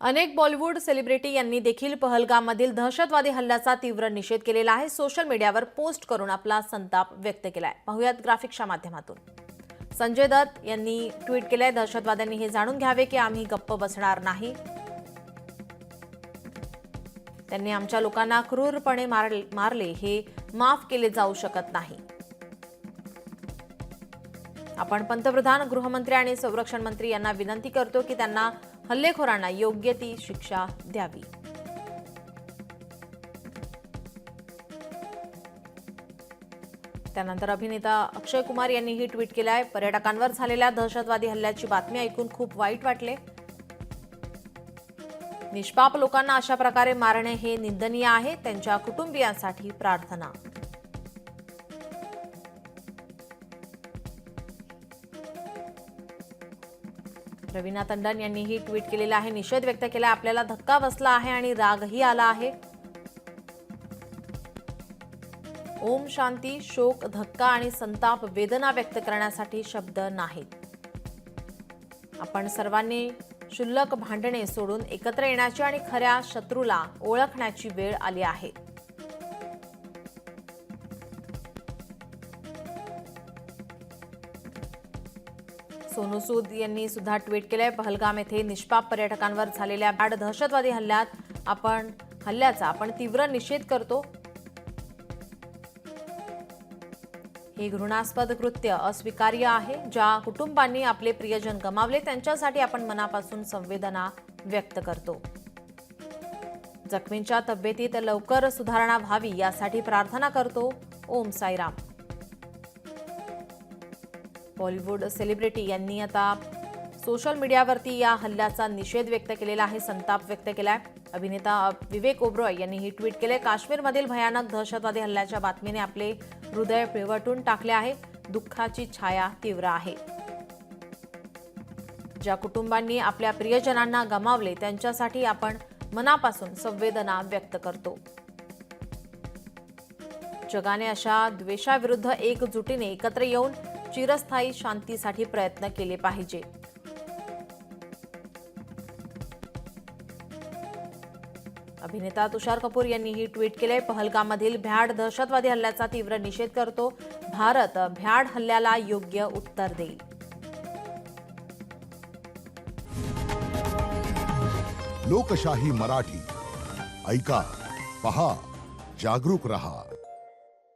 अनेक बॉलिवूड सेलिब्रिटी यांनी देखील पहलगाममधील दहशतवादी हल्ल्याचा तीव्र निषेध केलेला आहे। सोशल मीडियावर पोस्ट करून आपला संताप व्यक्त केलाय। पाहुयात ग्राफिक्सच्या माध्यमातून। संजय दत्त यांनी ट्विट केलंय, दहशतवाद्यांनी हे जाणून घ्यावे की आम्ही गप्प बसणार नाही। त्यांनी आमच्या लोकांना क्रूरपणे मारले, हे माफ केले जाऊ शकत नाही। आपण पंतप्रधान, गृहमंत्री आणि संरक्षण मंत्री यांना विनंती करतो की त्यांना हल्लेखोरांना योग्य ती शिक्षा द्यावी। त्यानंतर अभिनेता अक्षय कुमार यांनीही ट्विट केलंय, पर्यटकांवर झालेल्या दहशतवादी हल्ल्याची बातमी ऐकून खूप वाईट वाटले। निष्पाप लोकांना अशा प्रकारे मारणे हे निंदनीय आहे। त्यांच्या कुटुंबियांसाठी प्रार्थना। रवीना टंडन यांनीही ट्विट केलेलं आहे, निषेध व्यक्त केला। आपल्याला धक्का बसला आहे आणि रागही आला आहे। ओम शांती, शोक, धक्का आणि संताप, वेदना व्यक्त करण्यासाठी शब्द नाहीत। आपण सर्वांनी क्षुल्लक भांडणे सोडून एकत्र येण्याची आणि खऱ्या शत्रूला ओळखण्याची वेळ आली आहे। सोनू सूद यांनी सुद्धा ट्विट केलंय, पहलगाम येथे निष्पाप पर्यटकांवर झालेल्या भ्याड दहशतवादी हल्ल्याचा आपण तीव्र निषेध करतो। हे घृणास्पद कृत्य अस्वीकार्य आहे। ज्या कुटुंबांनी आपले प्रियजन गमावले त्यांच्यासाठी आपण मनापासून संवेदना व्यक्त करतो। जखमींच्या तब्येतीत लवकर सुधारणा व्हावी यासाठी प्रार्थना करतो। ओम साईराम। बॉलिवूड सेलिब्रिटी यांनी आता सोशल मीडियावरती या हल्ल्याचा निषेध व्यक्त केलेला आहे, संताप व्यक्त केलाय। अभिनेता विवेक ओबरॉय यांनी ही ट्विट केले, काश्मीरमधील भयानक दहशतवादी हल्ल्याच्या बातमीने आपले हृदय पिळवटून टाकले आहे। दुःखाची छाया तीव्र आहे। ज्या कुटुंबांनी आपल्या प्रियजनांना गमावले त्यांच्यासाठी आपण मनापासून संवेदना व्यक्त करतो। जगाने अशा द्वेषाविरुद्ध एकजुटीने एकत्र येऊन चिरस्थायी शांतीसाठी प्रयत्न केले पाहिजे। अभिनेता तुषार कपूर यांनीही ट्विट केले, पहलगाममधील भ्याड दहशतवादी हल्ल्याचा तीव्र निषेध करतो। भारत भ्याड हल्ल्याला योग्य उत्तर देईल। लोकशाही मराठी ऐका, पहा, जागरूक रहा।